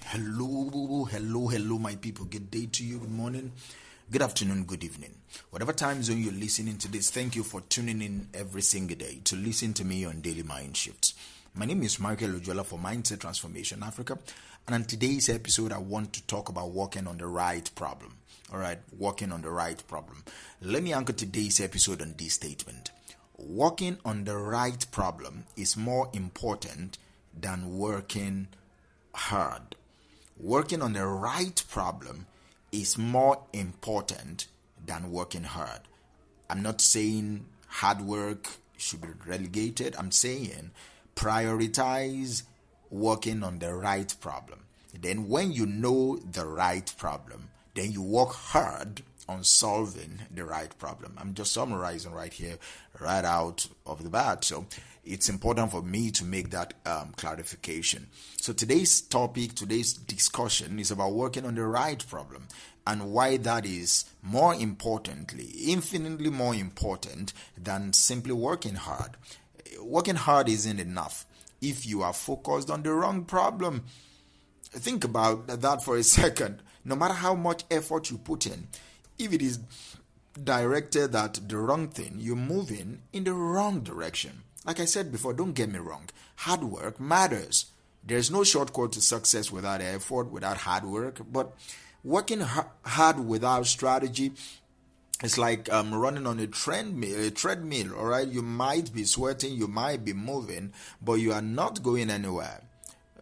Hello, my people. Good day to you, good morning, good afternoon, good evening. Whatever time zone you're listening to this, thank you for tuning in every single day to listen to me on Daily Mind Shifts. My name is Michael Ojola for Mindset Transformation Africa, and on today's episode, I want to talk about working on the right problem. All right, working on the right problem. Let me anchor today's episode on this statement. Working on the right problem is more important than working hard. Working on the right problem is more important than working hard. I'm not saying hard work should be relegated. I'm saying prioritize working on the right problem. Then when you know the right problem, then you work hard on solving the right problem. I'm just summarizing right here, right out of the bat. So it's important for me to make that clarification. So today's topic, today's discussion is about working on the right problem and why that is more importantly, infinitely more important than simply working hard. Working hard isn't enough if you are focused on the wrong problem. Think about that for a second. No matter how much effort you put in, if it is directed at the wrong thing, you're moving in the wrong direction. Like I said before, don't get me wrong. Hard work matters. There's no shortcut to success without effort, without hard work. But working hard without strategy is like running on a treadmill, all right? You might be sweating, you might be moving, but you are not going anywhere.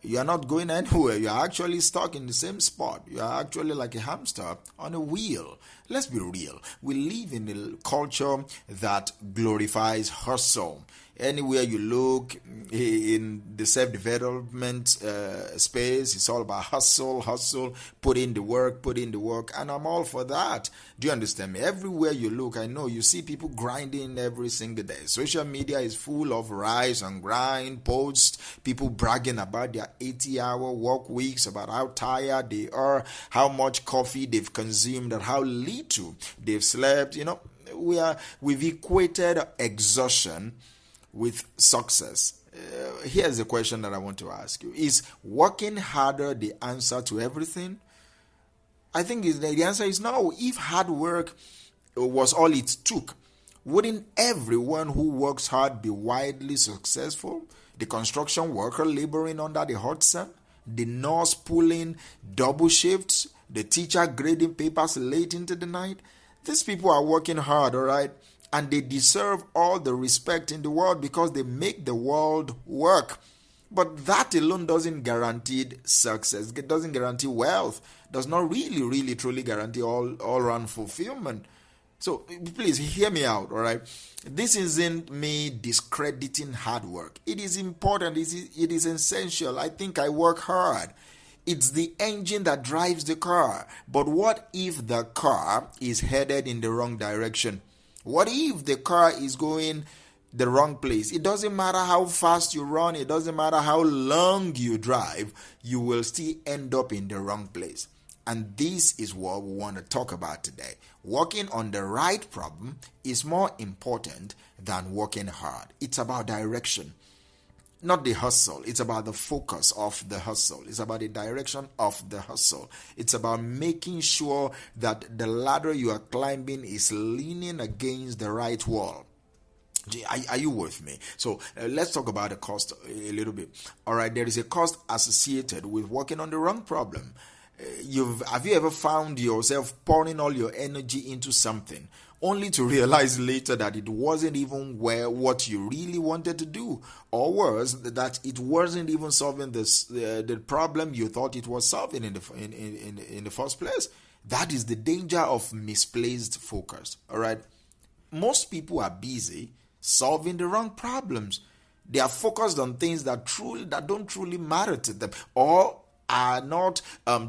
You are not going anywhere. You are actually stuck in the same spot. You are actually like a hamster on a wheel. Let's be real. We live in a culture that glorifies hustle. Anywhere you look in the self-development space, it's all about hustle, put in the work, and I'm all for that. Do you understand me? Everywhere you look, I know you see people grinding every single day. Social media is full of rise and grind posts, people bragging about their 80-hour work weeks, about how tired they are, how much coffee they've consumed, and how little they've slept. You know, we've equated exhaustion with success. Here's the question that I want to ask you. Is working harder the answer to everything? I think the answer is no. If hard work was all it took, wouldn't everyone who works hard be widely successful? The construction worker laboring under the hot sun, the nurse pulling double shifts, the teacher grading papers late into the night. These people are working hard, all right? And they deserve all the respect in the world because they make the world work. But that alone doesn't guarantee success. It doesn't guarantee wealth. Does not really, truly guarantee all-round fulfillment. So please hear me out, all right? This isn't me discrediting hard work. It is important. It is essential. I think I work hard. It's the engine that drives the car. But what if the car is headed in the wrong direction? What if the car is going the wrong place? It doesn't matter how fast you run. It doesn't matter how long you drive. You will still end up in the wrong place. And this is what we want to talk about today. Working on the right problem is more important than working hard. It's about direction, not the hustle. It's about the focus of the hustle. It's about the direction of the hustle. It's about making sure that the ladder you are climbing is leaning against the right wall. Are you with me? So let's talk about the cost a little bit. All right, there is a cost associated with working on the wrong problem. Have you ever found yourself pouring all your energy into something only to realize later that it wasn't even what you really wanted to do, or worse, that it wasn't even solving the problem you thought it was solving in the first place? That is the danger of misplaced focus. All right, most people are busy solving the wrong problems. They are focused on things that don't truly matter to them, or are not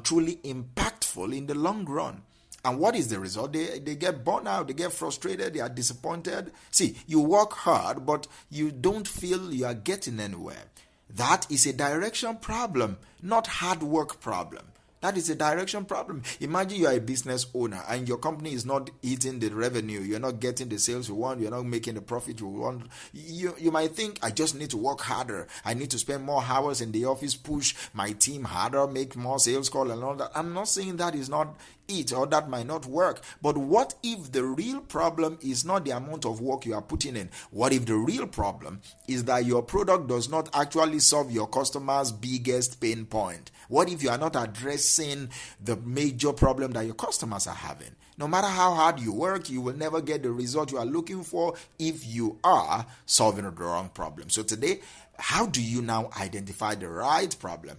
truly impactful in the long run. And what is the result? They get burnt out, they get frustrated, they are disappointed. See, you work hard, but you don't feel you are getting anywhere. That is a direction problem, not hard work problem. That is a direction problem. Imagine you are a business owner and your company is not hitting the revenue. You're not getting the sales you want. You're not making the profit you want. You might think, I just need to work harder. I need to spend more hours in the office, push my team harder, make more sales calls and all that. I'm not saying that is not it or that might not work. But what if the real problem is not the amount of work you are putting in? What if the real problem is that your product does not actually solve your customer's biggest pain point? What if you are not addressing the major problem that your customers are having? No matter how hard you work, you will never get the result you are looking for if you are solving the wrong problem. So today, how do you now identify the right problem?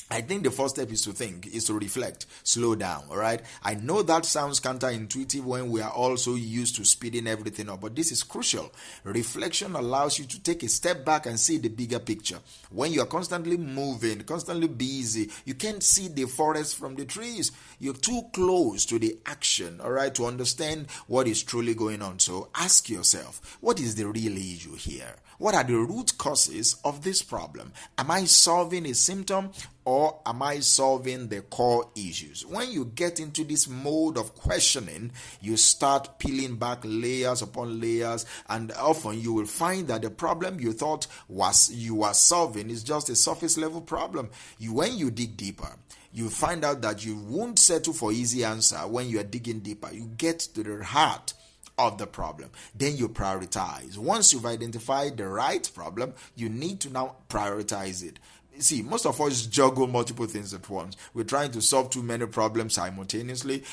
I think the first step is to reflect, slow down, all right? I know that sounds counterintuitive when we are also used to speeding everything up, but this is crucial. Reflection allows you to take a step back and see the bigger picture. When you are constantly moving, constantly busy, you can't see the forest from the trees. You're too close to the action, all right, to understand what is truly going on. So ask yourself, what is the real issue here? What are the root causes of this problem? Am I solving a symptom or am I solving the core issues? When you get into this mode of questioning, you start peeling back layers upon layers, and often you will find that the problem you thought you were solving is just a surface level problem. When you dig deeper, you find out that you won't settle for easy answer. When you are digging deeper, you get to the heart of the problem. Then you prioritize. Once you've identified the right problem, you need to now prioritize it. See, most of us juggle multiple things at once. We're trying to solve too many problems simultaneously,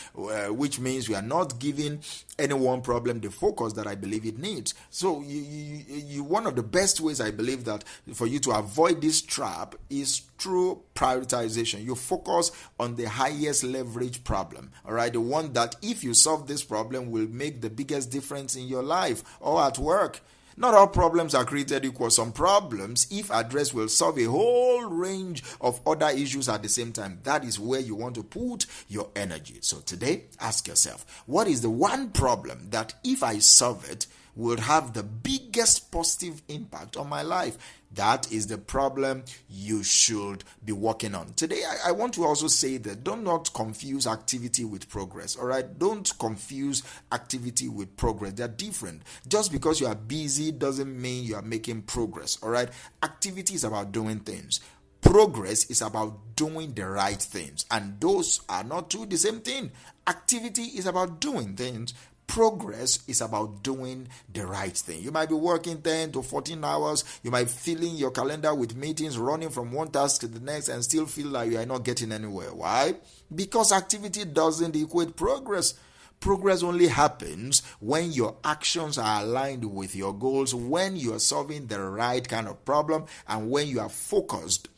which means we are not giving any one problem the focus that I believe it needs. So one of the best ways I believe that for you to avoid this trap is through prioritization. You focus on the highest leverage problem, all right? The one that if you solve this problem will make the biggest difference in your life or at work. Not all problems are created equal. Some problems, if addressed, will solve a whole range of other issues at the same time. That is where you want to put your energy. So today, ask yourself, what is the one problem that if I solve it, will have the biggest positive impact on my life? That is the problem you should be working on. Today, I want to also say that do not confuse activity with progress, all right? Don't confuse activity with progress. They're different. Just because you are busy doesn't mean you are making progress, all right? Activity is about doing things. Progress is about doing the right things, and those are not two the same thing. Activity is about doing things. Progress is about doing the right thing. You might be working 10 to 14 hours. You might fill in your calendar with meetings, running from one task to the next, and still feel like you are not getting anywhere. Why? Because activity doesn't equate progress. Progress only happens when your actions are aligned with your goals, when you are solving the right kind of problem, and when you are focused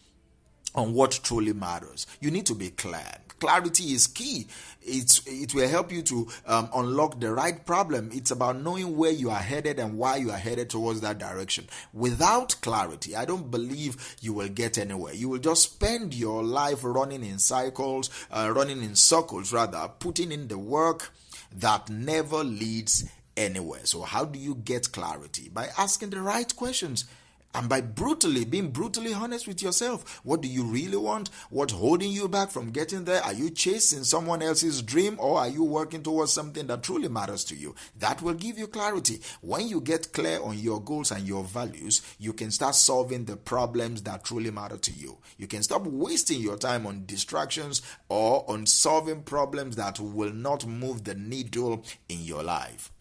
on what truly matters. You need to be clear. Clarity is key. It will help you to unlock the right problem. It's about knowing where you are headed and why you are headed towards that direction. Without clarity, I don't believe you will get anywhere. You will just spend your life running in circles, putting in the work that never leads anywhere. So how do you get clarity? By asking the right questions. And by being brutally honest with yourself. What do you really want? What's holding you back from getting there? Are you chasing someone else's dream, or are you working towards something that truly matters to you? That will give you clarity. When you get clear on your goals and your values, you can start solving the problems that truly matter to you. You can stop wasting your time on distractions or on solving problems that will not move the needle in your life.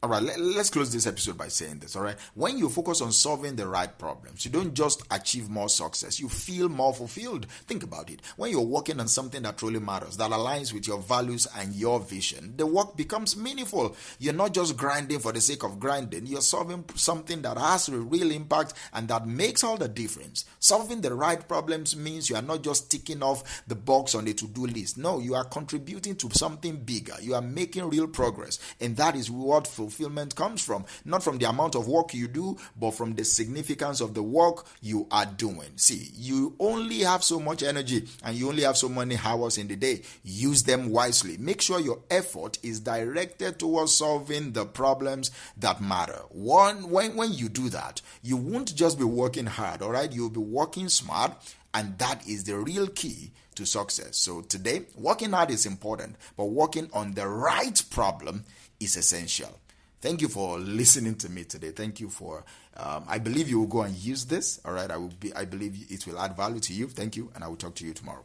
All right, let's close this episode by saying this, all right? When you focus on solving the right problems, you don't just achieve more success, you feel more fulfilled. Think about it. When you're working on something that truly matters, that aligns with your values and your vision, the work becomes meaningful. You're not just grinding for the sake of grinding. You're solving something that has a real impact and that makes all the difference. Solving the right problems means you are not just ticking off the box on the to-do list. No, you are contributing to something bigger. You are making real progress, and that is what fulfillment comes from. Not from the amount of work you do, but from the significance of the work you are doing. See, you only have so much energy and you only have so many hours in the day. Use them wisely. Make sure your effort is directed towards solving the problems that matter. When you do that, you won't just be working hard, all right? You'll be working smart And that is the real key to success. So today, working hard is important, but working on the right problem is essential. Thank you for listening to me today. Thank you for, I believe you will go and use this. All right. I believe it will add value to you. Thank you. And I will talk to you tomorrow.